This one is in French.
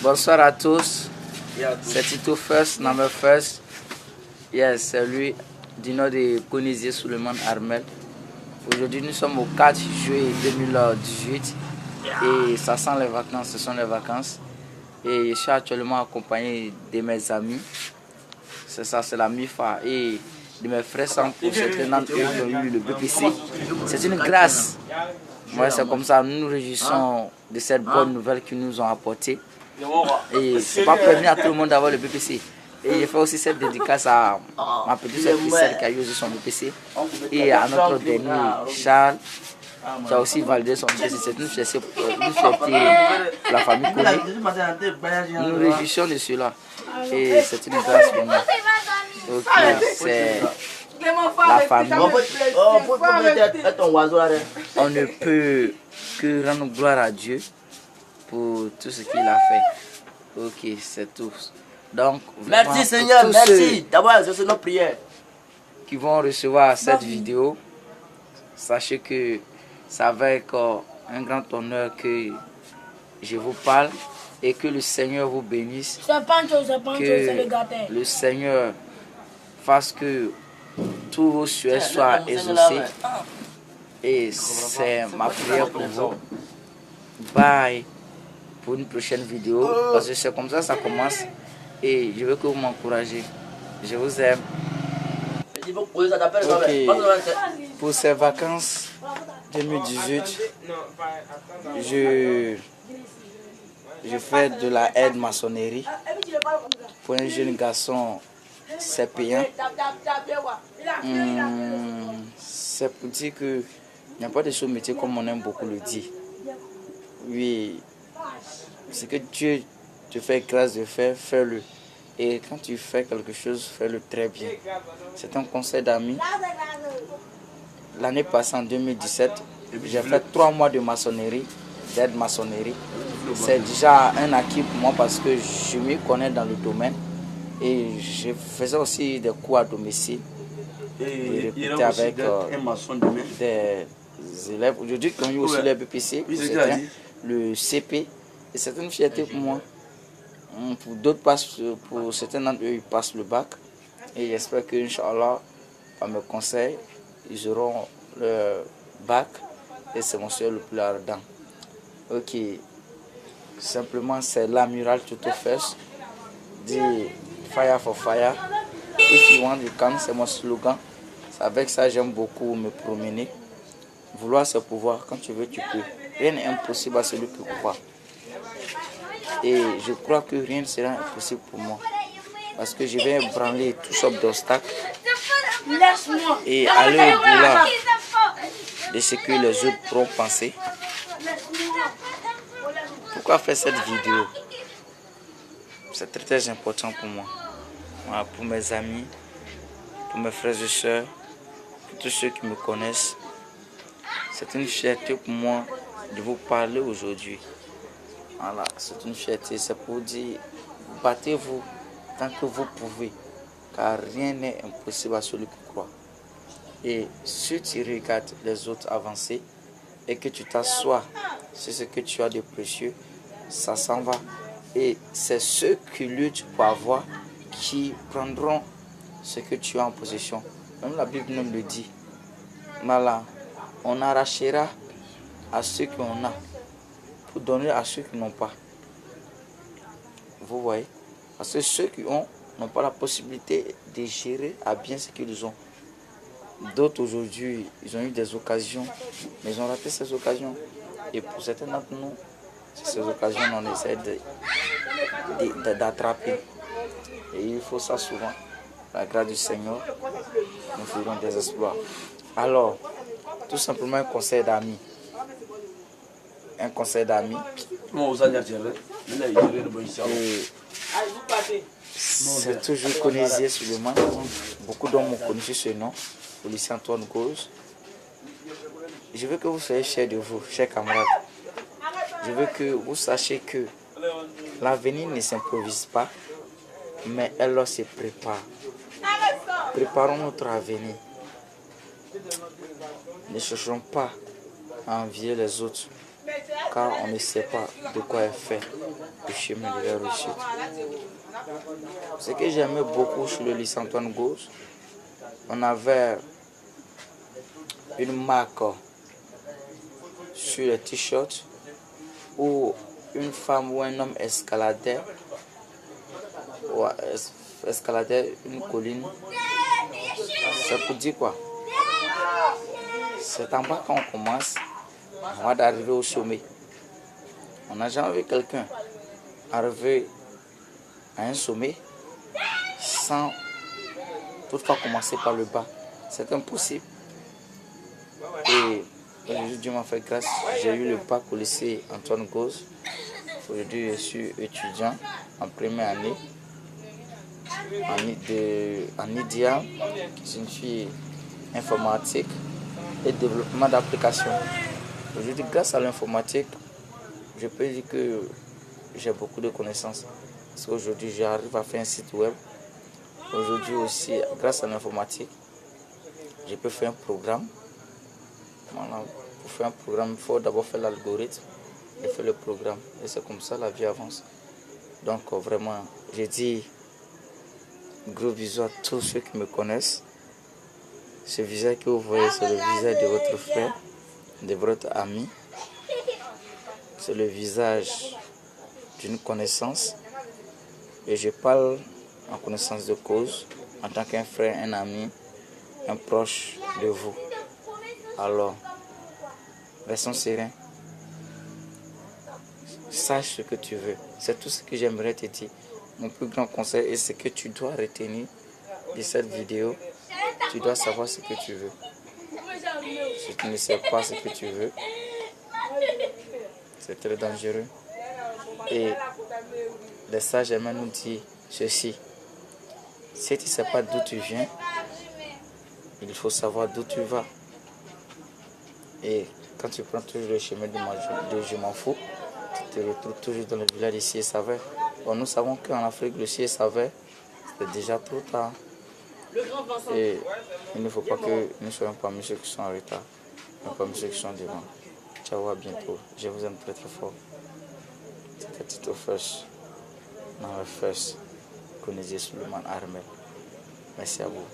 Bonsoir à tous. C'est Tito First, number first. Yes, c'est lui du nom de Konizé Suleiman Armel. Aujourd'hui, nous sommes au 4 juillet 2018 et ça sent les vacances, ce sont les vacances. Et je suis actuellement accompagné de mes amis. C'est ça, c'est la MIFA et de mes frères sans pour certains d'entre eux qui ont eu le BPC. C'est une grâce. Ouais, c'est comme ça, nous nous réjouissons de cette bonne nouvelle qu'ils nous ont apportée. Et ce n'est pas permis à tout le monde d'avoir le BPC. Et je fais aussi cette dédicace à ma petite soeur Christelle qui a eu aussi son BPC. Et à notre dernier, Charles, qui a aussi validé son BPC. C'est une fierté pour la famille Koné. Nous nous réjouissons de cela. Et c'est une grâce pour nous. Ok, c'est la famille. On ne peut que rendre gloire à Dieu pour tout ce qu'il a fait. Ok, c'est tout. Donc, merci Seigneur, merci d'avoir exaucé nos prières. Qui vont recevoir cette vidéo, sachez que c'est avec un grand honneur que je vous parle et que le Seigneur vous bénisse. Que le Seigneur fasse que tous vos souhaits soient exaucés. Et c'est ma prière pour vous. Bye pour une prochaine vidéo. Parce que c'est comme ça ça commence. Et je veux que vous m'encouragez. Je vous aime. Okay. Pour ces vacances 2018, je fais de la aide maçonnerie. Pour un jeune garçon, c'est payant. C'est pour dire que il n'y a pas de choses métier comme on aime beaucoup le dire. Oui, ce que Dieu te fait grâce de faire, fais-le. Et quand tu fais quelque chose, fais-le très bien. C'est un conseil d'amis. L'année passée, en 2017, j'ai fait 3 mois de maçonnerie, d'aide maçonnerie. C'est déjà un acquis pour moi parce que je me connais dans le domaine. Et je faisais aussi des cours à domicile. Et répéter avec des élèves. Aujourd'hui, qui ont eu aussi le BPC, le CP. Et c'est une fierté pour moi. Pour d'autres, pour certains d'entre eux, ils passent le bac. Et j'espère que, Inch'Allah, par mes conseils, ils auront le bac. Et c'est mon souhait le plus ardent. Ok. Simplement, c'est l'amiral Tito First. Dit Fire for Fire. If you want, you can. C'est mon slogan. C'est avec ça, j'aime beaucoup me promener. Vouloir, c'est pouvoir. Quand tu veux, tu peux. Rien n'est impossible à celui qui croit. Et je crois que rien ne sera impossible pour moi. Parce que je vais ébranler toutes sortes d'obstacles. Et aller au-delà de ce que les autres pourront penser. Pourquoi faire cette vidéo? C'est très très important pour moi. Voilà, pour mes amis, pour mes frères et sœurs, pour tous ceux qui me connaissent. C'est une fierté pour moi de vous parler aujourd'hui. Voilà, c'est une fierté, c'est pour dire, battez-vous tant que vous pouvez, car rien n'est impossible à celui qui croit. Et si tu regardes les autres avancer et que tu t'assois sur ce que tu as de précieux, ça s'en va. Et c'est ceux qui luttent pour avoir qui prendront ce que tu as en possession. Même la Bible nous le dit. Voilà, on arrachera à ceux qui en ont pour donner à ceux qui n'ont pas. Vous voyez? Parce que ceux qui ont n'ont pas la possibilité de gérer à bien ce qu'ils ont. D'autres aujourd'hui, ils ont eu des occasions, mais ils ont raté ces occasions. Et pour certains d'entre nous, ces occasions, on essaie d'attraper. Et il faut ça souvent. La grâce du Seigneur, nous ferons des exploits. Alors, tout simplement un conseil d'amis. Un conseil d'amis. C'est toujours Konizé Suleiman. Beaucoup d'hommes m'ont connu sur ce nom, au lycée Antoine Gauze. Je veux que vous soyez fiers de vous, chers camarades. Je veux que vous sachiez que l'avenir ne s'improvise pas, mais elle se prépare. Préparons notre avenir. Ne cherchons pas à envier les autres. car on ne sait pas de quoi est fait le chemin de la réussite. Ce que j'aimais beaucoup sur le lycée Antoine Gauze, on avait une marque sur les t-shirts où une femme ou un homme escaladait une colline. C'est pour dire quoi? C'est en bas quand on commence, avant d'arriver au sommet. On n'a jamais vu quelqu'un arriver à un sommet sans toutefois commencer par le bas. C'est impossible. Et aujourd'hui, Dieu m'a fait grâce. J'ai eu le bac au lycée Antoine Gauze. Aujourd'hui, je suis étudiant en première année en IDIA, qui signifie informatique et développement d'applications. Aujourd'hui, grâce à l'informatique, je peux dire que j'ai beaucoup de connaissances. Parce qu'aujourd'hui, j'arrive à faire un site web. Aujourd'hui aussi, grâce à l'informatique, je peux faire un programme. Voilà. Pour faire un programme, il faut d'abord faire l'algorithme et faire le programme. Et c'est comme ça la vie avance. Donc vraiment, je dis gros bisous à tous ceux qui me connaissent. Ce visage que vous voyez, c'est le visage de votre frère, de votre ami. C'est le visage d'une connaissance. Et je parle en connaissance de cause, en tant qu'un frère, un ami, un proche de vous. Alors, restons sereins. Sache ce que tu veux. C'est tout ce que j'aimerais te dire. Mon plus grand conseil est ce que tu dois retenir de cette vidéo. Tu dois savoir ce que tu veux. Si tu ne sais pas ce que tu veux, c'est très dangereux. Et les sages aiment nous dire ceci. Si tu ne sais pas d'où tu viens, il faut savoir d'où tu vas. Et quand tu prends toujours le chemin de je m'en fous, tu te retrouves toujours dans le village de Sié-Savais. Bon, nous savons qu'en Afrique, le Sié-Savais, c'est déjà trop tard. Et il ne faut pas que nous soyons parmi ceux qui sont en retard, mais parmi ceux qui sont devant. Ciao, à bientôt. Je vous aime très très fort. C'était Tito Fresh, dans le Fresh, Connaissez Suleiman Armel. Merci à vous.